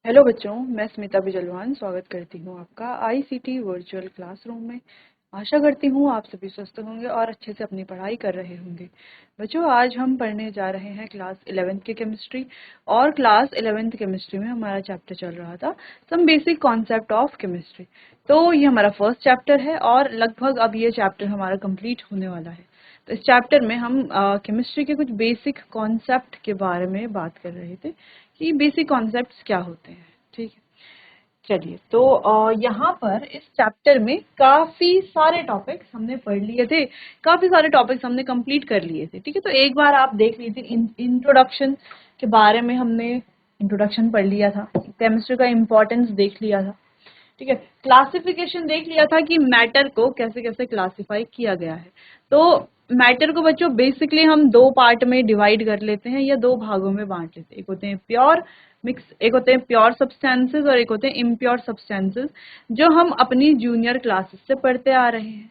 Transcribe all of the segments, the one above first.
Hello बच्चों, मैं स्मिता बिजलवान स्वागत करती हूँ आपका आईसीटी वर्चुअल क्लासरूम में। आशा करती हूँ आप सभी स्वस्थ होंगे और अच्छे से अपनी पढ़ाई कर रहे होंगे। बच्चों, आज हम पढ़ने जा रहे हैं क्लास 11th की केमिस्ट्री। और क्लास 11th केमिस्ट्री में हमारा चैप्टर चल रहा था some basic concept of chemistry. तो ये हमारा फर्स्ट चैप्टर है और लगभग अब ये चैप्टर हमारा कंप्लीट होने वाला है। तो इस चैप्टर में हम केमिस्ट्री के कुछ बेसिक कॉन्सेप्ट के बारे में बात कर रहे थे कि बेसिक कॉन्सेप्ट्स क्या होते हैं। ठीक है, चलिए। तो यहाँ पर इस चैप्टर में काफी सारे टॉपिक्स हमने पढ़ लिए थे, काफी सारे टॉपिक्स हमने कंप्लीट कर लिए थे। ठीक है, तो एक बार आप देख लीजिए, इंट्रोडक्शन के बारे में हमने इंट्रोडक्शन पढ़ लिया था, केमिस्ट्री का इम्पोर्टेंस देख लिया था। ठीक है, क्लासिफिकेशन देख लिया था कि मैटर को कैसे कैसे क्लासिफाई किया गया है। तो मैटर को बच्चों बेसिकली हम दो पार्ट में डिवाइड कर लेते हैं या दो भागों में बांट लेते हैं। एक होते हैं प्योर मिक्स, एक होते हैं प्योर सब्सटेंसेस और एक होते हैं इम्प्योर सब्सटेंसेस, जो हम अपनी जूनियर क्लासेस से पढ़ते आ रहे हैं।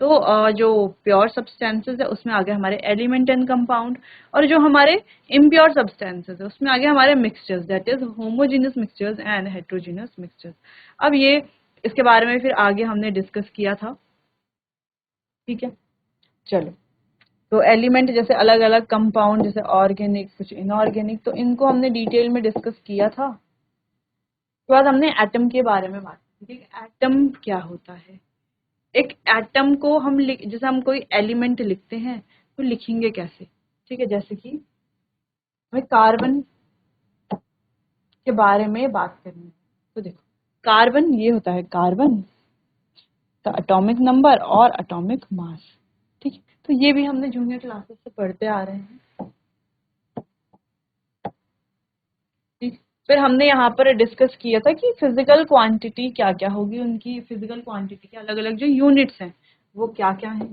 तो जो प्योर सब्सटेंसेस है उसमें आगे हमारे एलिमेंट एंड कंपाउंड, और जो हमारे इम्प्योर सब्सटेंसेस है उसमें आगे हमारे mixtures, that is homogeneous mixtures and heterogeneous mixtures. अब ये इसके बारे में फिर आगे हमने डिस्कस किया था। ठीक है, चलो। तो एलिमेंट जैसे अलग अलग, कंपाउंड जैसे ऑर्गेनिक, कुछ इनऑर्गेनिक, तो इनको हमने डिटेल में डिस्कस किया था। उसके बाद हमने एटम के बारे में बात की। एटम क्या होता है? एक एटम को हम जैसे हम कोई एलिमेंट लिखते हैं तो लिखेंगे कैसे? ठीक है, जैसे कि हमें कार्बन के बारे में बात करनी है। तो देखो, कार्बन ये होता है, कार्बन का एटॉमिक नंबर और एटॉमिक मास। ठीक है, तो ये भी हमने जूनियर क्लासेस से पढ़ते आ रहे हैं। ठीक, फिर हमने यहाँ पर डिस्कस किया था कि फिजिकल क्वांटिटी क्या क्या होगी, उनकी फिजिकल क्वांटिटी के अलग अलग जो यूनिट्स हैं वो क्या क्या हैं।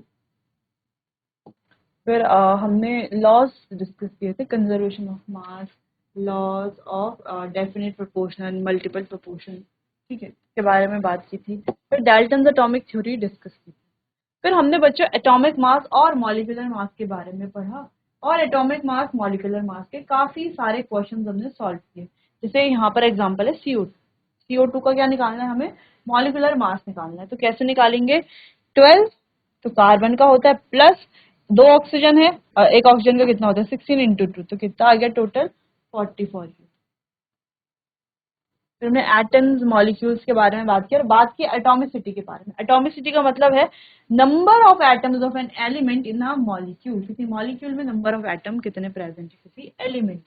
फिर हमने लॉज डिस्कस किए थे, conservation of mass, laws of definite proportion, multiple proportion. ठीक है, के बारे में बात की थी। फिर डाल्टन्स एटॉमिक थ्योरी डिस्कस की थी। फिर हमने बच्चों एटॉमिक मास और मॉलिक्यूलर मास के बारे में पढ़ा, और एटॉमिक मास मॉलिक्यूलर मास के काफी सारे क्वेश्चंस हमने सॉल्व किए। जैसे यहाँ पर एग्जांपल है CO2। CO2 का क्या निकालना है हमें? मॉलिक्यूलर मास निकालना है। तो कैसे निकालेंगे? 12। तो कार्बन का होता है प्लस, दो ऑक्सीजन है, एक ऑक्सीजन का कितना होता है? 16 इंटू 2, तो कितना आ गया टोटल? 44। फिर हमने एटम्स मॉलिक्यूल्स के बारे में बात की और बात की एटॉमिसिटी के बारे में। एटॉमिसिटी का मतलब है number of atoms of an element in a molecule. किसी मॉलिक्यूल में नंबर ऑफ एटम कितने प्रेजेंट है किसी एलिमेंट।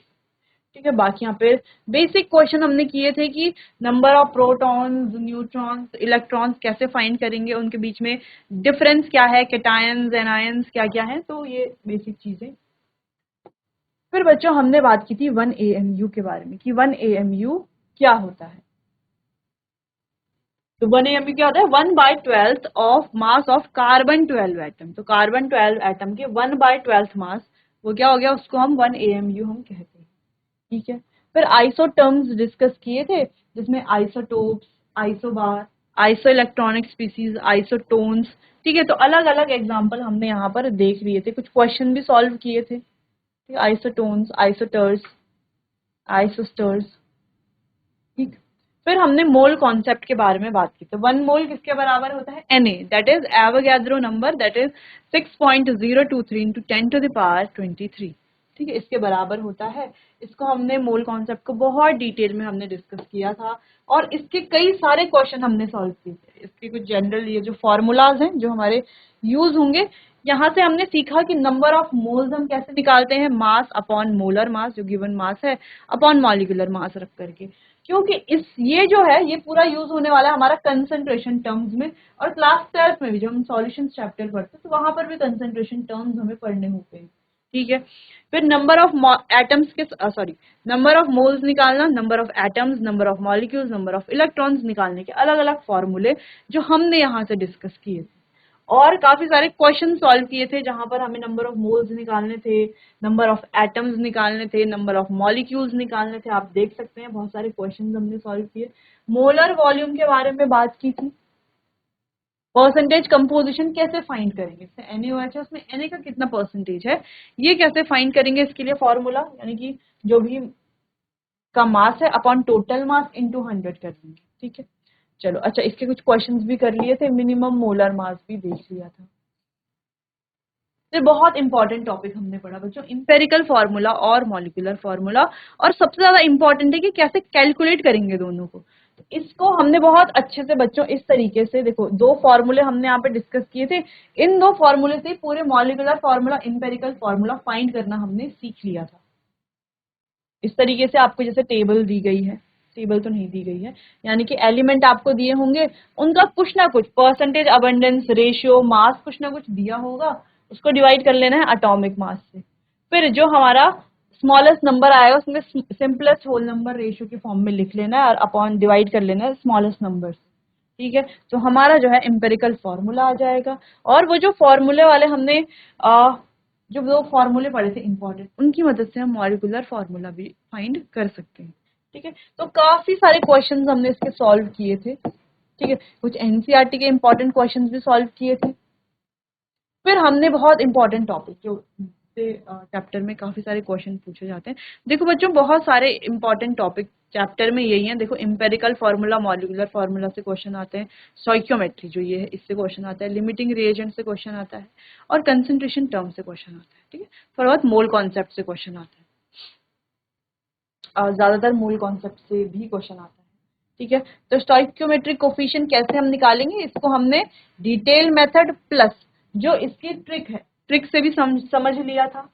ठीक है, बाकी यहाँ पे बेसिक क्वेश्चन हमने किए थे कि number of protons, neutrons, electrons कैसे फाइंड करेंगे, उनके बीच में डिफरेंस क्या है, कैटायंस एनायंस क्या क्या है, तो ये बेसिक चीजें। फिर बच्चों हमने बात की थी 1 AMU के बारे में कि 1 AMU क्या होता है। तो 1 AMU क्या होता है? 1/12 of mass of carbon 12 atom. तो कार्बन 12 एटम के 1/12 मास, वो क्या हो गया? उसको हम 1 AMU हम कहते हैं। ठीक है, फिर आइसो टर्म्स डिस्कस किए थे, जिसमें isotopes, isobar, iso electronic species, isotones. ठीक है, तो अलग अलग एग्जाम्पल हमने यहाँ पर देख लिए थे, कुछ क्वेश्चन भी सॉल्व किए थे। आइसोटोन्स, आइसोटर्स, आइसोस्टर्स। ठीक, फिर हमने मोल कॉन्सेप्ट के बारे में बात की। तो 1 मोल किसके बराबर होता है? Na, that is Avogadro number, that is 6.023 into 10⁻23। ठीक है, इसके बराबर होता है। इसको हमने मोल कॉन्सेप्ट को बहुत डिटेल में हमने डिस्कस किया था और इसके कई सारे क्वेश्चन हमने सॉल्व किए थे। इसके कुछ जनरल ये जो फॉर्मूलाज हैं जो हमारे यूज होंगे, यहाँ से हमने सीखा कि नंबर ऑफ मोल्स हम कैसे निकालते हैं, मास अपॉन मोलर मास, जो गिवन मास है, अपॉन मॉलिक्यूलर मास रख करके। क्योंकि इस ये जो है ये पूरा यूज होने वाला है हमारा कंसंट्रेशन टर्म्स में, और क्लास 12 में भी जब हम सॉल्यूशन चैप्टर पढ़ते हैं तो वहां पर भी कंसंट्रेशन टर्म्स हमें पढ़ने होते हैं। ठीक है, फिर नंबर ऑफ एटम्स के सॉरी नंबर ऑफ मोल्स निकालना, number of atoms, number of molecules, number of electrons निकालने के अलग अलग फॉर्मूले जो हमने यहाँ से डिस्कस किए थे। और काफी सारे क्वेश्चन सॉल्व किए थे जहां पर हमें नंबर ऑफ मोल्स निकालने थे, नंबर ऑफ एटम्स निकालने थे, नंबर ऑफ मॉलिक्यूल्स निकालने थे। आप देख सकते हैं बहुत सारे क्वेश्चन हमने सॉल्व किए। मोलर वॉल्यूम के बारे में बात की थी। परसेंटेज कंपोजिशन कैसे फाइंड करेंगे, जैसे NaOH है उसमें Na का कितना परसेंटेज है, ये कैसे फाइंड करेंगे, इसके लिए फॉर्मूला, यानी कि जो भी का मास है अपॉन टोटल मास इंटू 100 कर लेंगे, ठीक है। चलो अच्छा, इसके कुछ क्वेश्चंस भी कर लिए थे, मिनिमम मोलर मास भी देख लिया था। ये बहुत इंपॉर्टेंट टॉपिक हमने पढ़ा बच्चों, इंपेरिकल फार्मूला और मॉलिक्यूलर फार्मूला, और सबसे ज्यादा इंपॉर्टेंट है कि कैसे कैलकुलेट करेंगे दोनों को। तो इसको हमने बहुत अच्छे से बच्चों इस तरीके से, देखो दो फॉर्मूले हमने यहाँ पे डिस्कस किए थे, इन दो फॉर्मूले से पूरे molecular formula empirical formula find करना हमने सीख लिया था। इस तरीके से आपको जैसे टेबल दी गई है, टेबल तो नहीं दी गई है, यानी कि एलिमेंट आपको दिए होंगे, उनका कुछ ना कुछ परसेंटेज, अबंडेंस, रेशियो, मास कुछ ना कुछ दिया होगा, उसको डिवाइड कर लेना है एटॉमिक मास से। फिर जो हमारा स्मॉलेस्ट नंबर आएगा उसमें सिंपलेस्ट होल नंबर रेशियो के फॉर्म में लिख लेना है और अपॉन डिवाइड कर लेना है स्मॉलेस्ट नंबर से, ठीक है। तो हमारा जो है एम्पेरिकल फॉर्मूला आ जाएगा। और वो जो फॉर्मूले वाले हमने जो दो फॉर्मूले पढ़े थे इंपॉर्टेंट, उनकी मदद से हम मॉलिक्यूलर फॉर्मूला भी फाइंड कर सकते हैं, ठीक है। तो काफी सारे क्वेश्चंस हमने इसके सॉल्व किए थे, ठीक है। कुछ एनसीईआरटी के इंपॉर्टेंट क्वेश्चंस भी सॉल्व किए थे। फिर हमने बहुत इंपॉर्टेंट टॉपिक जो चैप्टर में काफी सारे क्वेश्चन पूछे जाते हैं, देखो बच्चों बहुत सारे इंपॉर्टेंट टॉपिक चैप्टर में यही है। देखो एम्पेरिकल फार्मूला, मॉलिक्यूलर फार्मूला से क्वेश्चन आते हैं, स्टोइकियोमेट्री जो ये है इससे क्वेश्चन आता है, लिमिटिंग रिएजेंट से क्वेश्चन आता है, और कंसंट्रेशन टर्म से क्वेश्चन आता है, ठीक है। थोड़ा बहुत मोल कॉन्सेप्ट से क्वेश्चन आता है, ज्यादातर मूल कॉन्सेप्ट से भी क्वेश्चन आता है, ठीक है। तो स्टोइकियोमेट्रिक कोफिशिएंट कैसे हम निकालेंगे, इसको हमने डिटेल मेथड प्लस जो इसकी ट्रिक है, ट्रिक से भी समझ लिया था,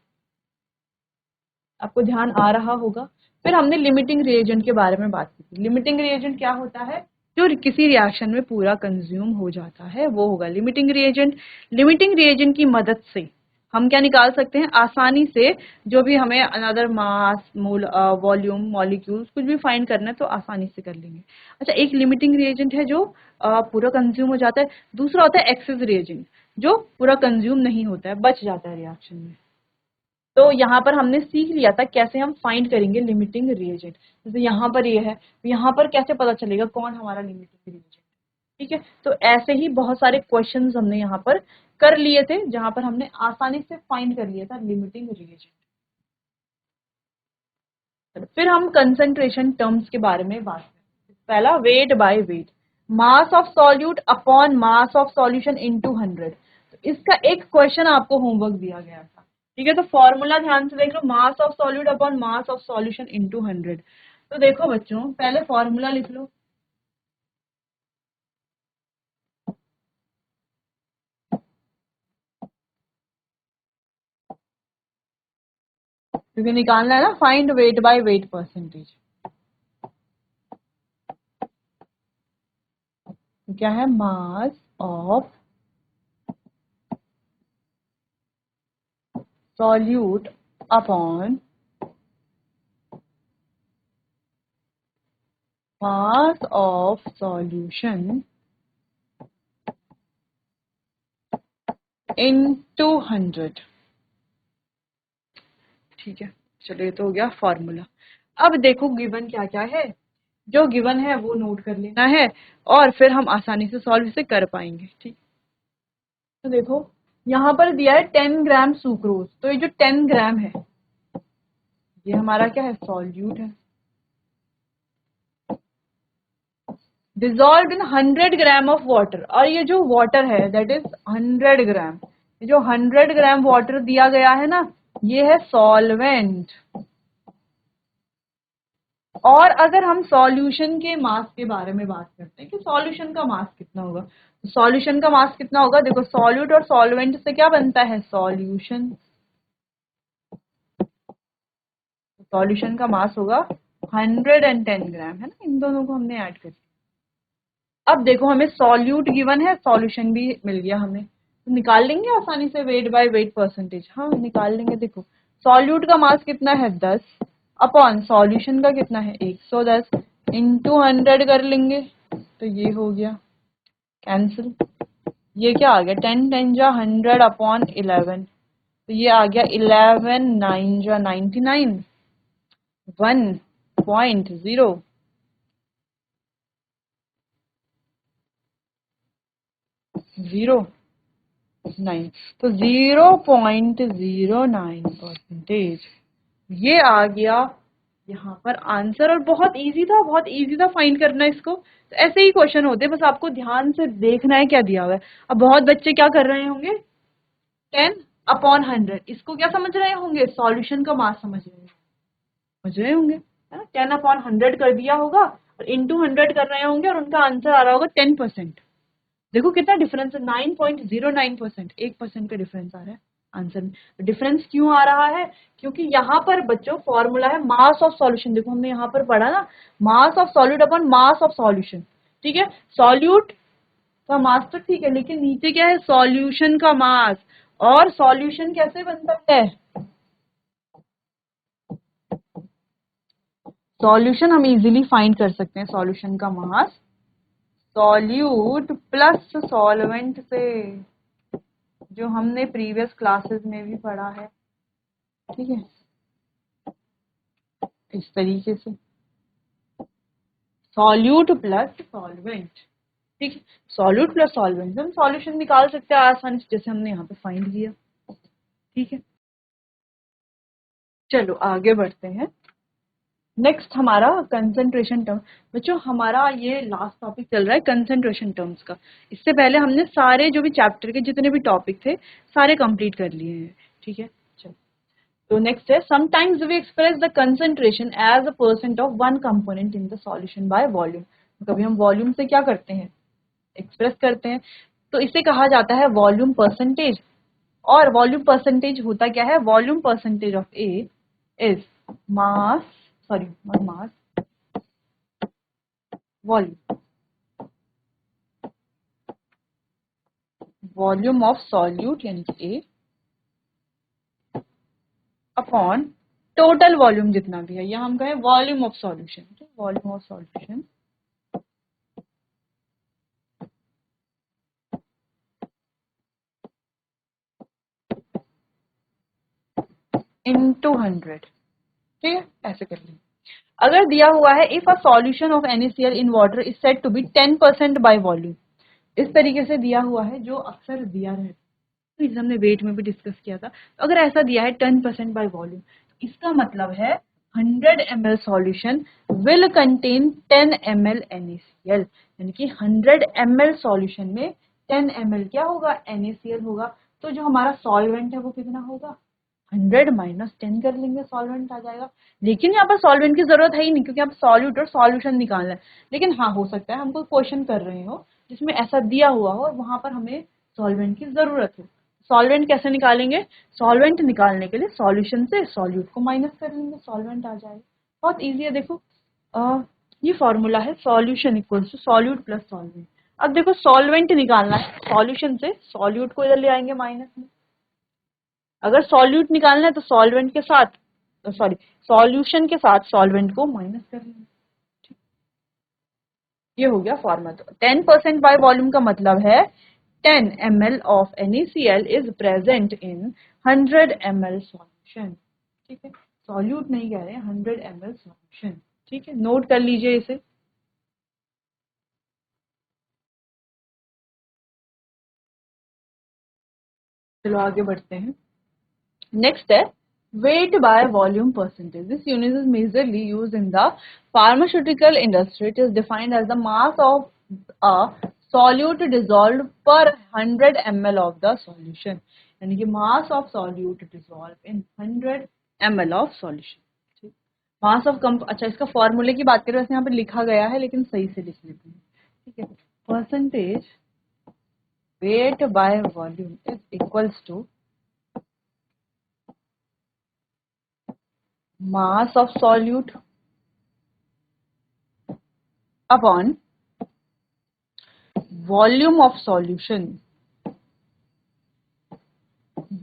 आपको ध्यान आ रहा होगा। फिर हमने लिमिटिंग रिएजेंट के बारे में बात की थी। लिमिटिंग रिएजेंट क्या होता है, जो किसी रिएक्शन में पूरा कंज्यूम हो जाता है वो होगा लिमिटिंग रिएजेंट। लिमिटिंग रिएजेंट की मदद से हम क्या निकाल सकते हैं, आसानी से जो भी हमें अनदर मास, मोल, वॉल्यूम, मॉलिक्यूल्स कुछ भी फाइंड करना है तो आसानी से कर लेंगे। अच्छा, एक लिमिटिंग रिएजेंट है जो पूरा कंज्यूम हो जाता है, दूसरा होता है एक्सेस रिएजेंट जो पूरा कंज्यूम नहीं होता है, बच जाता है रिएक्शन में। तो यहाँ पर हमने सीख लिया था कैसे हम फाइंड करेंगे लिमिटिंग रिएजेंट। जैसे यहाँ पर ये है, यहाँ पर कैसे पता चलेगा कौन हमारा लिमिटिंग रिएजेंट, ठीक है। तो ऐसे ही बहुत सारे क्वेश्चंस हमने यहाँ पर कर लिए थे जहां पर हमने आसानी से फाइंड कर लिया था लिमिटिंग रिएजेंट। फिर हम कंसंट्रेशन टर्म्स के बारे में बात करें। पहला wait by wait, mass of solute upon mass of solution into 100। तो इसका एक क्वेश्चन आपको होमवर्क दिया गया था, ठीक है। तो फॉर्मूला ध्यान से देख लो, mass of solute upon mass of solution into 100। तो देखो बच्चों पहले फॉर्मूला लिख लो, क्योंकि निकालना है ना, find wait by wait percentage. तो क्या है, मास of solute upon mass of solution into 100, ठीक है। चलो ये तो हो गया फॉर्मूला। अब देखो गिवन क्या क्या है, जो गिवन है वो नोट कर लेना है और फिर हम आसानी से सॉल्व इसे कर पाएंगे, ठीक। तो देखो यहाँ पर दिया है 10 ग्राम सुक्रोज, तो ये जो 10 ग्राम है ये हमारा क्या है, सॉल्यूट है, dissolve in 100 gram of water. और ये जो वाटर है दैट इज 100 ग्राम, ये जो 100 ग्राम वाटर दिया गया है ना, ये है सॉल्वेंट। और अगर हम सॉल्यूशन के मास के बारे में बात करते हैं कि सॉल्यूशन का मास कितना होगा, तो सॉल्यूशन का मास कितना होगा, देखो सॉल्यूट और सॉल्वेंट से क्या बनता है, सॉल्यूशन। सॉल्यूशन का मास होगा 110 ग्राम, है ना, इन दोनों को हमने ऐड कर दिया। अब देखो हमें सॉल्यूट गिवन है, सॉल्यूशन भी मिल गया हमें, तो निकाल लेंगे आसानी से वेट बाय वेट परसेंटेज। हाँ निकाल लेंगे। देखो सॉल्यूट का मास कितना है 10 अपॉन सॉल्यूशन का कितना है 110, इंटू 100 कर लेंगे तो ये हो गया कैंसिल। ये क्या आ गया, 10 10 जा 100 अपॉन 11, तो ये आ गया 11 9 जा 99, 1.0 9, तो 0.09%, ये आ गया यहाँ पर आंसर, और बहुत इजी था, बहुत इजी था फाइंड करना इसको। तो ऐसे ही क्वेश्चन होते हैं, बस आपको ध्यान से देखना है क्या दिया हुआ है। अब बहुत बच्चे क्या कर रहे होंगे, 10/100 इसको क्या समझ रहे होंगे, सॉल्यूशन का मास समझ रहे होंगे, है ना। 10/100 कर दिया होगा और इंटू 100 कर रहे होंगे और उनका आंसर आ रहा होगा 10%। देखो कितना डिफरेंस है, 9.09%, 1% का डिफरेंस आ रहा है आंसर में। डिफरेंस क्यों आ रहा है, क्योंकि यहाँ पर बच्चों फॉर्मूला है मास ऑफ सॉल्यूशन। देखो हमने यहाँ पर पढ़ा ना, मास of solute upon mass of solution, ठीक है। सॉल्यूट का मास तो ठीक है, लेकिन नीचे क्या है, सॉल्यूशन का मास। और सॉल्यूशन कैसे बनता है, सॉल्यूशन हम इजीली फाइंड कर सकते हैं, सॉल्यूशन का मास सॉल्यूट प्लस सॉल्वेंट से, जो हमने प्रीवियस क्लासेस में भी पढ़ा है, ठीक है। इस तरीके से सॉल्यूट प्लस सॉल्वेंट, ठीक है। सॉल्यूट प्लस सॉल्वेंट हम सॉल्यूशन निकाल सकते हैं आसानी से, जैसे हमने यहाँ पे फाइंड किया, ठीक है। चलो आगे बढ़ते हैं। नेक्स्ट हमारा कंसंट्रेशन टर्म। बच्चों हमारा ये लास्ट टॉपिक चल रहा है कंसंट्रेशन टर्म्स का। इससे पहले हमने सारे जो भी चैप्टर के जितने भी टॉपिक थे सारे कंप्लीट कर लिए हैं, ठीक है। चलो तो नेक्स्ट है, sometimes we express the concentration as a percent of one component in the solution by volume. कभी हम वॉल्यूम से क्या करते हैं, एक्सप्रेस करते हैं, तो इसे कहा जाता है वॉल्यूम परसेंटेज। और वॉल्यूम परसेंटेज होता क्या है, volume percentage of A is mass, sorry not mass, volume, volume of solute यानी कि ए अपॉन टोटल वॉल्यूम जितना भी है, या हम कहें volume of solution, volume of solution into 100, ठीक है। ऐसे कर लेंगे। अगर दिया हुआ है if a solution of NaCl in water is said to be 10% by volume, इस तरीके से दिया हुआ है, जो अक्सर दिया रहता है, तो हमने वेट में भी डिस्कस किया था। तो अगर ऐसा दिया है 10% बाय वॉल्यूम, इसका मतलब है 100 ml solution will contain 10 ml NaCl, यानी कि 100 ml सॉल्यूशन में 10 ml क्या होगा, NaCl होगा। तो जो हमारा सॉल्वेंट है वो कितना होगा, 100 माइनस 10 कर लेंगे, सॉल्वेंट आ जाएगा। लेकिन यहाँ पर सॉल्वेंट की जरूरत है ही नहीं, क्योंकि आप सॉल्यूट और सॉल्यूशन निकालना है। लेकिन हाँ हो सकता है हम कोई क्वेश्चन कर रहे हो जिसमें ऐसा दिया हुआ हो और वहां पर हमें सॉल्वेंट की जरूरत हो। सॉल्वेंट कैसे निकालेंगे, सॉल्वेंट निकालने के लिए सॉल्यूशन से सॉल्यूट को माइनस कर लेंगे, सॉल्वेंट आ जाएगा। बहुत ईजी है, देखो ये फॉर्मूला है, solution equals to solute plus solvent. अब देखो सॉल्वेंट निकालना है, सॉल्यूशन से सॉल्यूट को इधर ले आएंगे माइनस में। अगर सॉल्यूट निकालना है तो सॉल्वेंट के साथ, सॉरी सॉल्यूशन के साथ सॉल्वेंट को माइनस कर लेंगे। ये हो गया फॉर्मूला। तो 10% बाय वॉल्यूम का मतलब है 10 ml of NaCl is present in 100 ml solution, ठीक है। सॉल्यूट नहीं कह रहे हैं, 100 ml सॉल्यूशन, ठीक है। नोट कर लीजिए इसे। चलो आगे बढ़ते हैं। नेक्स्ट है weight by volume percentage. This unit is majorly used in the pharmaceutical industry. It is defined as the mass of a solute dissolved per 100 ml of the solution. यानी कि mass of solute dissolved in 100 ml of solution. Mass of कंप, अच्छा इसका फॉर्मूले की बात करें, वैसे यहाँ पे लिखा गया है लेकिन सही से लिख लेते हैं, ठीक है। Percentage weight by volume is equals to mass of solute upon volume of solution,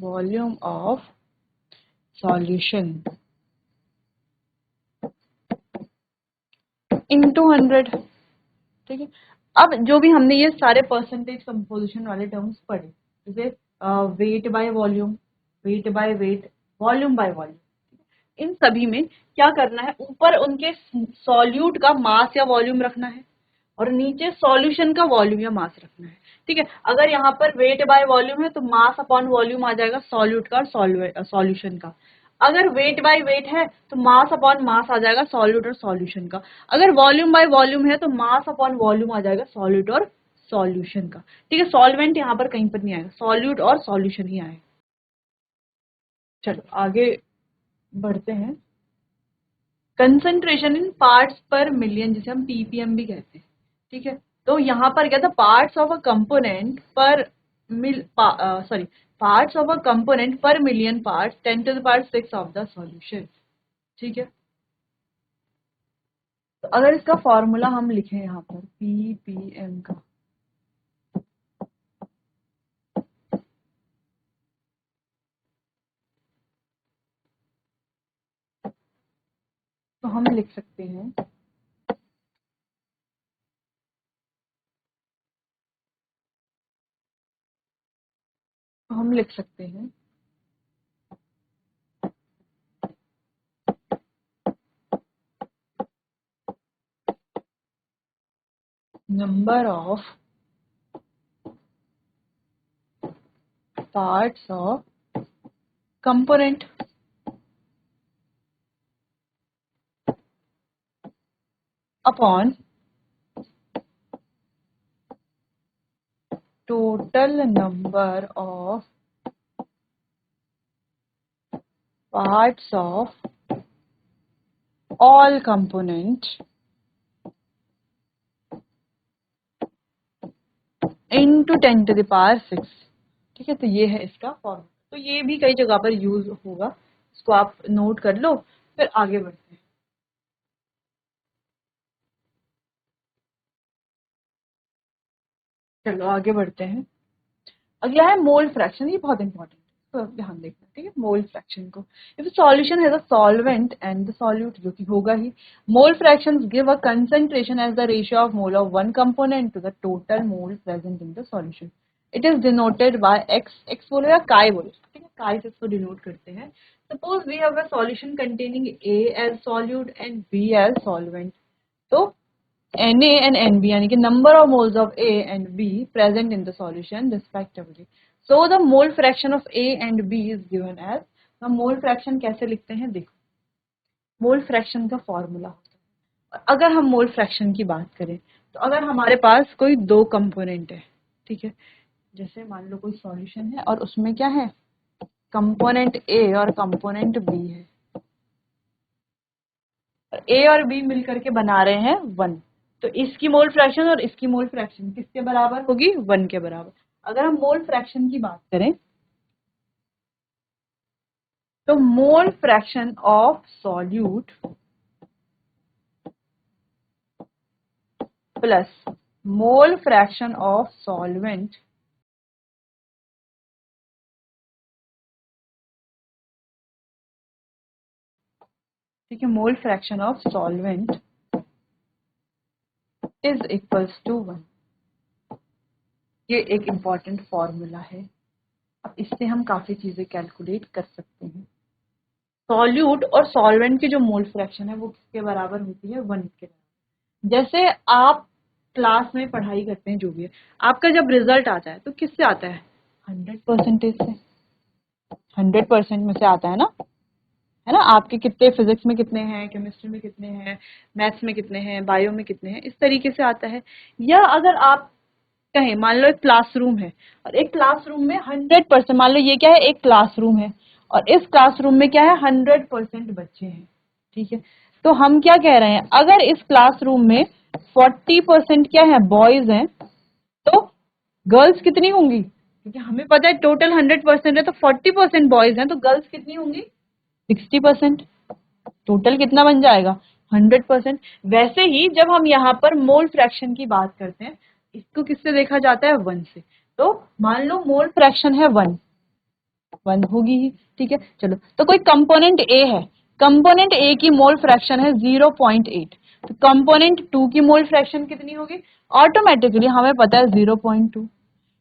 volume of solution into 100, ठीक है। अब जो भी हमने ये सारे परसेंटेज कंपोजिशन वाले टर्म्स पढ़े, जैसे weight by volume, weight by weight, volume by volume, इन सभी में क्या करना है, ऊपर उनके सॉल्यूट का मास या वॉल्यूम रखना है और नीचे सॉल्यूशन का वॉल्यूम या मास रखना है, ठीक है। अगर यहाँ पर वेट बाय वॉल्यूम है तो मास अपॉन वॉल्यूम आ जाएगा सॉल्यूट का और सॉल्यूशन का। अगर वेट बाय वेट है तो मास अपॉन मास आ जाएगा सॉल्यूट और सॉल्यूशन का। अगर वॉल्यूम बाय वॉल्यूम है तो मास अपॉन वॉल्यूम आ जाएगा सॉल्यूट और सॉल्यूशन का। ठीक है, सॉल्वेंट यहाँ पर कहीं पर नहीं आएगा, सॉल्यूट और सॉल्यूशन ही आएगा। चलो आगे बढ़ते हैं। कंसंट्रेशन इन पार्ट्स पर मिलियन, जिसे हम ppm भी कहते हैं। ठीक है, तो यहाँ पर क्या था, पार्ट्स ऑफ अ कंपोनेंट पर पार्ट्स ऑफ अ कंपोनेंट पर million parts 10⁶ of the solution. ठीक है, तो अगर इसका फॉर्मूला हम लिखें यहाँ पर ppm का, तो हम लिख सकते हैं number of parts of component upon total number of parts of all component into 10⁶। ठीक है, तो ये है इसका फॉर्मूला। तो ये भी कई जगह पर यूज होगा, इसको आप नोट कर लो, फिर आगे बढ़ते हैं। चलो आगे बढ़ते हैं। अगला है मोल फ्रैक्शन, ये बहुत इंपॉर्टेंट है, तो ध्यान देखना। ठीक है, मोल फ्रैक्शन को, if solution has a solvent and the solute, जो कि होगा ही, mole fractions give a concentration as the ratio of mole of one component to the total mole present in the solution. It is denoted by x बोलो या काय बोलो। ठीक है, काय से इसको डिनोट करते हैं। Suppose we have a solution containing A as solute and B as solvent, तो Na and Nb यानी कि number of moles of A and B present in the solution respectively. So the mole fraction of A and B is given as, हम mole fraction कैसे लिखते हैं देखो, mole fraction का formula होता है। अगर हम mole fraction की बात करें तो अगर हमारे पास कोई दो कंपोनेंट है, ठीक है, जैसे मान लो कोई सॉल्यूशन है और उसमें क्या है, कंपोनेंट A और कंपोनेंट B है, और A और B मिलकर के बना रहे हैं 1, तो इसकी मोल फ्रैक्शन और इसकी मोल फ्रैक्शन किसके बराबर होगी, 1 के बराबर। अगर हम मोल फ्रैक्शन की बात करें तो mole fraction of solute plus mole fraction of solvent ठीक है, mole fraction of solvent is equals to 1। ये एक इंपॉर्टेंट फॉर्मूला है, अब इससे हम काफी चीजें कैलकुलेट कर सकते हैं। सॉल्यूट और सॉल्वेंट की जो मोल फ्रैक्शन है वो किसके बराबर होती है, 1 के बराबर। जैसे आप क्लास में पढ़ाई करते हैं, जो भी है, आपका जब रिजल्ट आता है तो किससे आता है, 100% से, 100% में से आता है ना। आपके कितने फिजिक्स में कितने हैं, केमिस्ट्री में कितने हैं, मैथ्स में कितने हैं, बायो में कितने हैं, इस तरीके से आता है। या अगर आप कहें, मान लो एक क्लासरूम है और एक क्लासरूम में 100%, मान लो ये क्या है, एक क्लासरूम है और इस क्लासरूम में क्या है, 100% बच्चे हैं। ठीक है, तो हम क्या कह रहे हैं, अगर इस क्लासरूम में 40% क्या है, बॉयज हैं, तो गर्ल्स कितनी होंगी, क्योंकि हमें पता है टोटल 100% है, तो 40% बॉयज हैं, तो गर्ल्स कितनी होंगी, 60%। टोटल कितना बन जाएगा, 100%। वैसे ही जब हम यहाँ पर मोल फ्रैक्शन की बात करते हैं, इसको किससे देखा जाता है, 1 से। तो मान लो मोल फ्रैक्शन है 1, 1 होगी ही। ठीक है, चलो, तो कोई कंपोनेंट ए है, कंपोनेंट ए की मोल फ्रैक्शन है 0.8, तो कंपोनेंट 2 की मोल फ्रैक्शन कितनी होगी, ऑटोमेटिकली हमें पता है 0.2।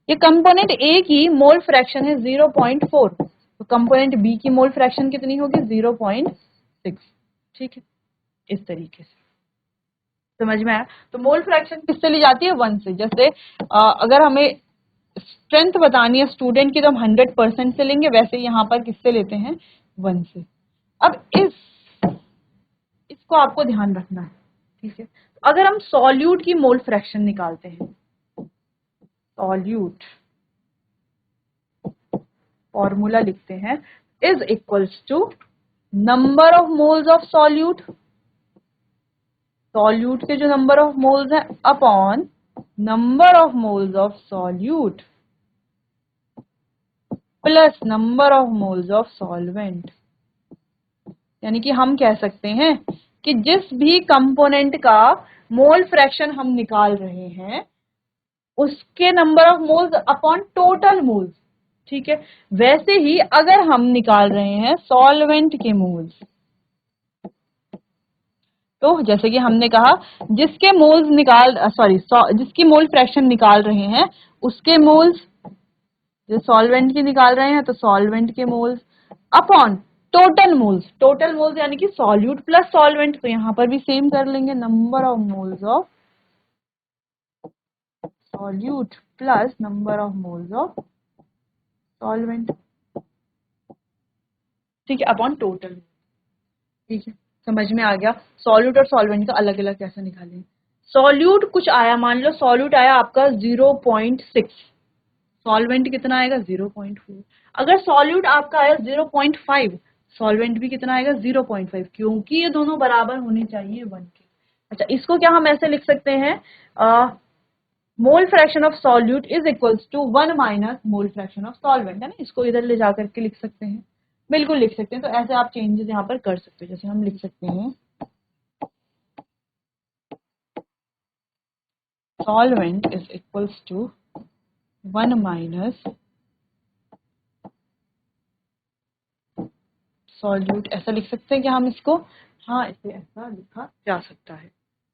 ये कंपोनेंट ए की मोल फ्रैक्शन है 0.4, तो कंपोनेंट बी की मोल फ्रैक्शन कितनी होगी, 0.6। ठीक है, इस तरीके से समझ में आया। तो मोल फ्रैक्शन किससे ली जाती है, 1 से। जैसे अगर हमें स्ट्रेंथ बतानी है स्टूडेंट की तो हम 100% से लेंगे, वैसे यहाँ पर किससे लेते हैं, 1 से। अब इसको आपको ध्यान रखना है, ठीक है। अगर हम सॉल्यूट की मोल फ्रैक्शन निकालते हैं, सॉल्यूट फॉर्मूला लिखते हैं, is equals to number of moles of solute, solute के जो नंबर ऑफ मोल्स हैं upon number of moles of solute plus number of moles of solvent. यानी कि हम कह सकते हैं कि जिस भी कंपोनेंट का मोल फ्रैक्शन हम निकाल रहे हैं उसके number of moles upon total moles, ठीक है। वैसे ही अगर हम निकाल रहे हैं सॉल्वेंट के मोल्स, तो जैसे कि हमने कहा जिसके मोल्स जिसकी मोल फ्रैक्शन निकाल रहे हैं उसके मोल्स, जो सॉल्वेंट की निकाल रहे हैं तो सॉल्वेंट के moles upon total moles, total moles यानी कि सॉल्यूट प्लस सॉल्वेंट, तो यहां पर भी सेम कर लेंगे, number of moles of solute plus number of moles of solvent, ठीक है, अपॉन टोटल, ठीक है। समझ में आ गया सॉल्यूट और सॉल्वेंट का अलग अलग कैसे निकालें। सॉल्यूट कुछ आया, मान लो सॉल्यूट आया आपका 0.6, सॉल्वेंट कितना आएगा 0.4। अगर सॉल्यूट आपका आया 0.5, सॉल्वेंट भी कितना आएगा 0.5, क्योंकि ये दोनों बराबर होने चाहिए 1 के। अच्छा, इसको क्या हम ऐसे लिख सकते हैं, mole fraction of solute is equals to 1 minus mole fraction of solvent, है ना। इसको इधर ले जाकर के लिख सकते हैं, बिल्कुल लिख सकते हैं। तो ऐसे आप चेंजेस यहाँ पर कर सकते हो, जैसे हम लिख सकते हैं solvent is equals to 1 minus solute, ऐसा लिख सकते हैं कि हम इसको, हाँ इसे ऐसा लिखा जा सकता है,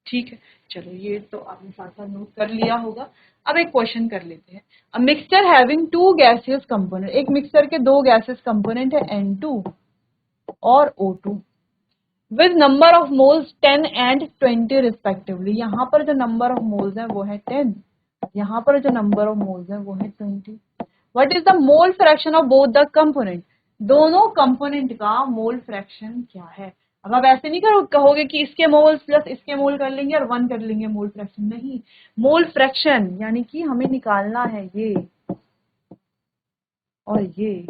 ठीक है। चलो ये तो आपने साथ साथ नोट कर लिया होगा। अब एक क्वेश्चन कर लेते हैं। A mixture having 2 gaseous component, एक मिक्सचर के 2 गैसियस कंपोनेंट है N2 और O2 with number of moles 10 and 20 respectively. यहाँ पर जो नंबर ऑफ मोल्स है वो है 10, यहाँ पर जो नंबर ऑफ मोल्स है वो है 20। What is the mole fraction of both the component, दोनों कंपोनेंट का मोल फ्रैक्शन क्या है। अब आप ऐसे नहीं कहोगे कि इसके मोल्स प्लस इसके मोल कर लेंगे और 1 कर लेंगे मोल फ्रैक्शन, नहीं, मोल फ्रैक्शन यानी कि हमें निकालना है ये और ये।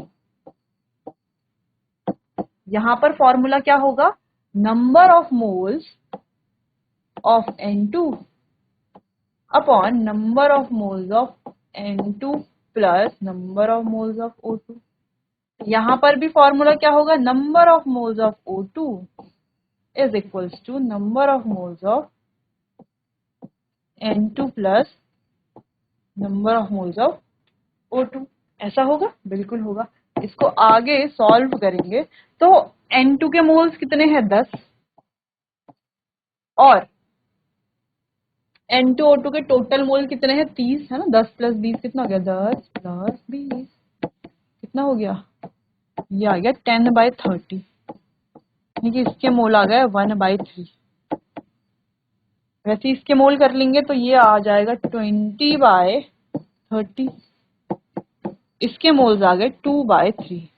यहां पर फॉर्मूला क्या होगा, number of moles of N2 upon number of moles of N2 plus number of moles of O2। यहां पर भी फॉर्मूला क्या होगा, number of moles of O2 is equals to number of moles of N2 plus number of moles of O2। ऐसा होगा, बिल्कुल होगा। इसको आगे सॉल्व करेंगे तो N2 के मोल्स कितने हैं 10 और N2O2 के टोटल मोल कितने हैं 30, है ना। 10 प्लस 20 कितना हो गया, 10 प्लस 20 कितना हो गया, ये आ गया 10/30, यानी कि इसके मोल आ गए 1/3। वैसे इसके मोल कर लेंगे तो ये आ जाएगा 20/30, इसके मोल्स आ गए 2/3।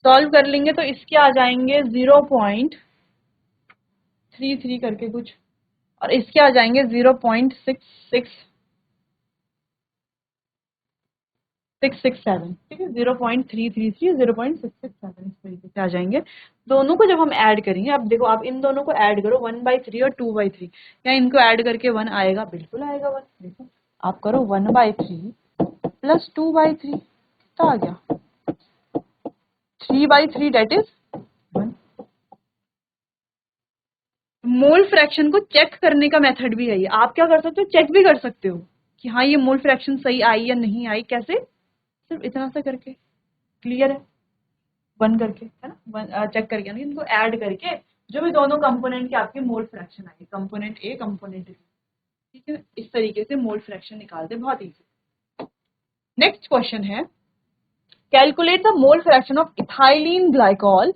सॉल्व कर लेंगे तो इसके आ जाएंगे 0.33 करके कुछ, और इसके आ जाएंगे 0.667, ठीक है, 0.333 0.667 इस तरीके से आ जाएंगे। दोनों को जब हम ऐड करेंगे, अब देखो आप इन दोनों को ऐड करो 1/3 और 2/3, क्या इनको ऐड करके 1 आएगा, बिल्कुल आएगा 1। देखो आप करो 1/3 प्लस 2/3 कितना आ गया, 3/3 डेट इज 1। मोल फ्रैक्शन को चेक करने का मेथड भी है ये, आप क्या कर सकते हो, चेक भी कर सकते हो कि हाँ ये मोल फ्रैक्शन सही आई या नहीं आई, कैसे, सिर्फ इतना सा करके, क्लियर है, 1 करके, है ना, चेक करके, यानी इनको ऐड करके जो भी दोनों कंपोनेंट के आपके मोल फ्रैक्शन आए, कंपोनेंट ए कंपोनेंट बी, ठीक है, इस तरीके से मोल फ्रैक्शन निकालते, बहुत इजी। नेक्स्ट क्वेश्चन है, calculate the mole fraction of ethylene glycol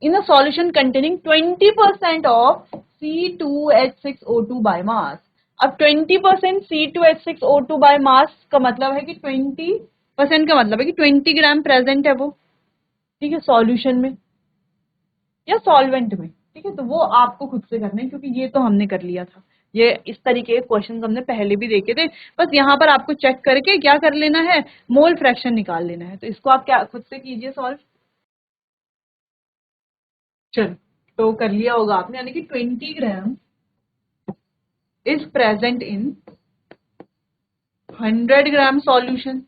in a solution containing 20% of C2H6O2 by mass। अब 20% C2H6O2 by mass का मतलब है कि 20% का मतलब है कि 20 ग्राम प्रेजेंट है वो, ठीक है, सॉल्यूशन में। या सॉल्वेंट में, ठीक है। तो वो आपको खुद से करना है, क्योंकि ये तो हमने कर लिया था, ये इस तरीके के क्वेश्चन हमने पहले भी देखे थे। बस यहाँ पर आपको चेक करके क्या कर लेना है, मोल फ्रैक्शन निकाल लेना है। तो इसको आप क्या खुद से कीजिए सॉल्व। चलो, तो कर लिया होगा आपने, यानी कि 20 gram is present in 100 gram solution.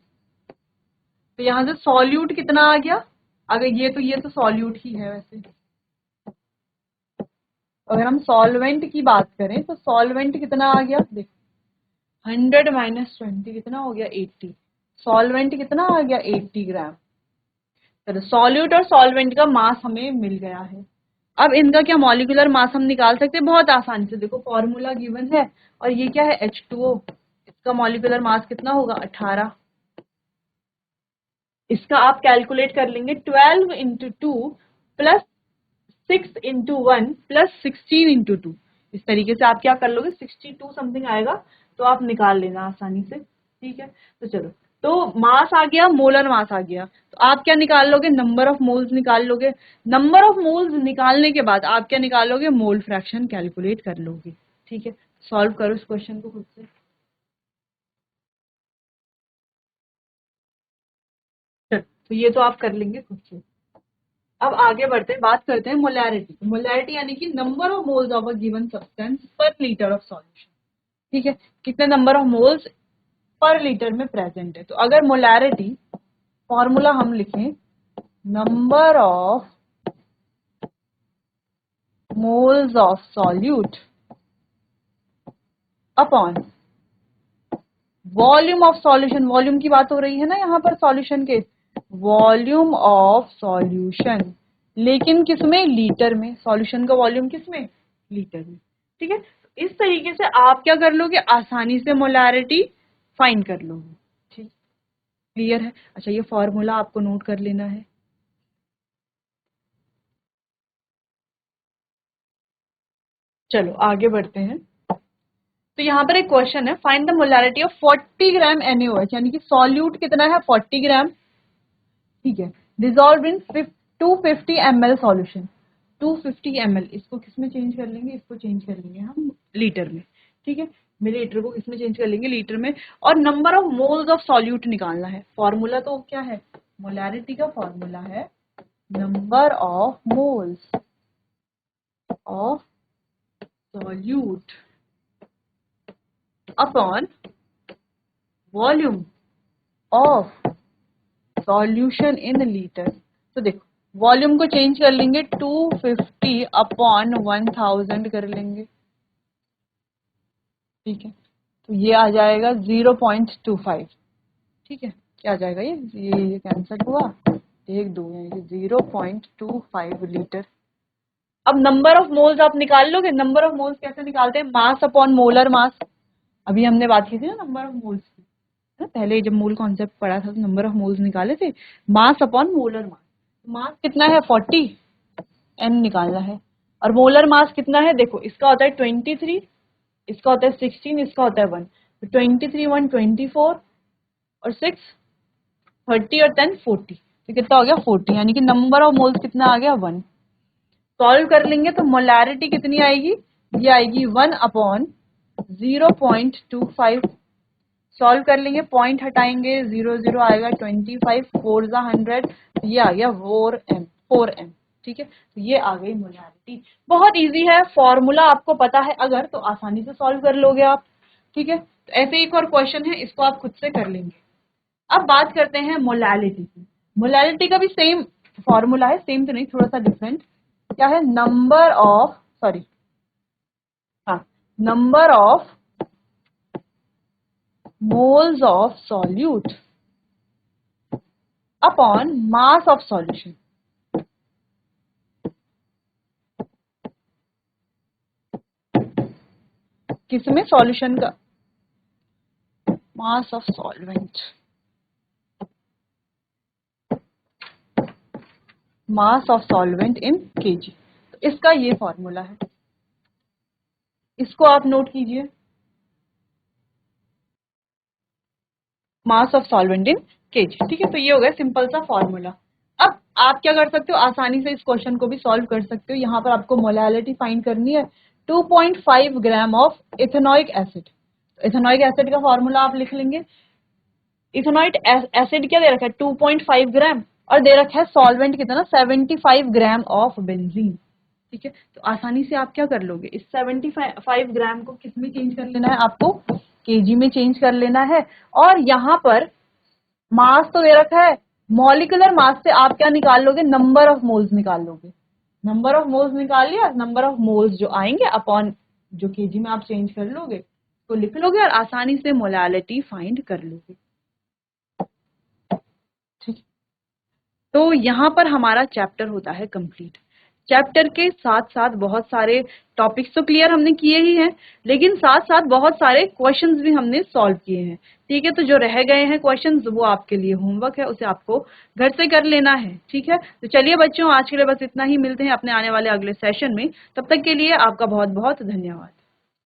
तो यहाँ से सॉल्यूट कितना आ गया, अगर ये तो सॉल्यूट ही है वैसे। अगर हम सॉल्वेंट की बात करें तो सॉल्वेंट कितना आ गया, देखो 100 माइनस 20 कितना हो गया 80। सॉल्वेंट कितना आ गया 80 ग्राम। चलो, सॉल्यूट और सॉल्वेंट का मास हमें मिल गया है। अब इनका क्या मॉलिक्यूलर मास हम निकाल सकते हैं बहुत आसानी से। देखो फॉर्मूला गिवन है, और ये क्या है H2O, इसका मॉलिक्यूलर मास कितना होगा 18। इसका आप कैलकुलेट कर लेंगे 12 into 2 plus 6 into 1 plus 16 into 2। इस तरीके से आप क्या कर लोगे, 62 समथिंग आएगा, तो आप निकाल लेना आसानी से, ठीक है। तो चलो, तो मास आ गया, मोलर मास आ गया, तो आप क्या निकाल लोगे, नंबर ऑफ मोल्स निकाल लोगे। नंबर ऑफ मोल्स निकालने के बाद आप क्या निकालोगे, मोल फ्रैक्शन कैलकुलेट कर लोगे, ठीक है। सॉल्व करो इस क्वेश्चन को खुद से। चलो, तो ये तो आप कर लेंगे खुद से। अब आगे बढ़ते हैं, बात करते हैं मोलैरिटी। मोलैरिटी यानी कि number of moles of a given substance पर लीटर ऑफ सॉल्यूशन, ठीक है। कितने number of moles per litre में प्रेजेंट है। तो अगर मोलैरिटी फॉर्मूला हम लिखें, number of moles of solute upon volume of solution, volume की बात हो रही है ना यहाँ पर सॉल्यूशन के, वॉल्यूम ऑफ सॉल्यूशन, लेकिन किसमें, लीटर में। सॉल्यूशन का वॉल्यूम किसमें, लीटर में, ठीक है। इस तरीके से आप क्या कर लोगे, आसानी से मोलैरिटी फाइंड कर लोगे, ठीक। क्लियर है। अच्छा, ये फॉर्मूला आपको नोट कर लेना है। चलो आगे बढ़ते हैं। तो यहाँ पर एक क्वेश्चन है, find the molarity of 40 gram NaOH, यानी कि सॉल्यूट कितना है 40 ग्राम, ठीक है, dissolve in 250 ml solution. 250 ml, इसको किसमें चेंज कर लेंगे, इसको चेंज कर लेंगे हम लीटर में, ठीक है। मिलीलीटर को किसमें चेंज कर लेंगे, लीटर में। और number of moles of solute निकालना है। फॉर्मूला तो क्या है, मोलैरिटी का फॉर्मूला है number of moles of solute upon volume of solution in litre. तो देखो, वॉल्यूम को चेंज कर लेंगे, 250 अपॉन 1000 कर लेंगे, ठीक है। तो ये आ जाएगा 0.25, ठीक है। क्या आ जाएगा, ये कैंसिल हुआ, एक दो, यानी कि 0.25 लीटर। अब नंबर ऑफ मोल्स आप निकाल लोगे। नंबर ऑफ मोल्स कैसे निकालते हैं, मास अपॉन मोलर मास। अभी हमने बात की थी ना नंबर ऑफ मोल्स की, ना पहले जब मोल कॉन्सेप्ट पढ़ा था तो नंबर ऑफ मोल्स निकाले थे, मास अपॉन मोलर मास। मास कितना है 40, एन निकालना है। और मोलर मास कितना है, देखो इसका होता है 23, इसका होता है 16, इसका होता है 1। तो 23 1 24, और 6 30, और 10 40। तो कितना हो गया 40, यानी कि नंबर ऑफ मोल्स कितना आ गया 1। सॉल्व कर लेंगे तो मोलैरिटी कितनी आएगी, ये आएगी 1 अपॉन 0.25। सॉल्व कर लेंगे, पॉइंट हटाएंगे, 0 0 आएगा, 25 4 जा 100, ये आ गया 4m, ठीक है। तो ये आ गई मोलैरिटी। बहुत इजी है, फॉर्मूला आपको पता है अगर, तो आसानी से सॉल्व कर लोगे आप, ठीक है। तो ऐसे एक और क्वेश्चन है, इसको आप खुद से कर लेंगे। अब बात करते हैं मोलैलिटी की। मोलैलिटी का भी सेम फॉर्मूला है, सेम तो नहीं, थोड़ा सा डिफरेंट। क्या है, नंबर ऑफ, सॉरी, हाँ, number of moles of solute upon mass of solution. किसमें, सॉल्यूशन का mass of solvent, mass of solvent in KG. तो इसका ये फॉर्मूला है, इसको आप नोट कीजिए, mass of solvent in KG, ठीक है। तो ये हो गया सिंपल सा फॉर्मूला। अब आप क्या कर सकते हो, आसानी से इस क्वेश्चन को भी सॉल्व कर सकते हो। यहाँ पर आपको मोलैलिटी फाइंड करनी है 2.5 gram of ethanoic acid. Ethanoic acid का फॉर्मूला आप लिख लेंगे। इथेनॉइक एसिड क्या दे रखा है 2.5 ग्राम, और दे रखा है सॉल्वेंट कितना 75 ग्राम ऑफ बेंजीन। ठीक है, तो आसानी से आप क्या कर लोगे, इस 75 ग्राम को किस में चेंज कर लेना है, आपको केजी में चेंज कर लेना है। और यहाँ पर मास तो दे रखा है, मॉलिक्यूलर मास से आप क्या निकाल लोगे, नंबर ऑफ मोल्स निकाल लोगे। नंबर ऑफ मोल्स निकाल लिया, नंबर ऑफ मोल्स जो आएंगे अपॉन जो केजी में आप चेंज कर लोगे तो लिख लोगे और आसानी से मोलैलिटी फाइंड कर लोगे। ठीक, तो यहाँ पर हमारा चैप्टर होता है कंप्लीट। चैप्टर के साथ साथ बहुत सारे टॉपिक्स तो क्लियर हमने किए ही हैं, लेकिन साथ साथ बहुत सारे क्वेश्चंस भी हमने सॉल्व किए हैं। ठीक है, तो जो रह गए हैं क्वेश्चंस वो आपके लिए होमवर्क है, उसे आपको घर से कर लेना है। ठीक है, तो चलिए बच्चों, आज के लिए बस इतना ही। मिलते हैं अपने आने वाले अगले सेशन में। तब तक के लिए आपका बहुत बहुत धन्यवाद।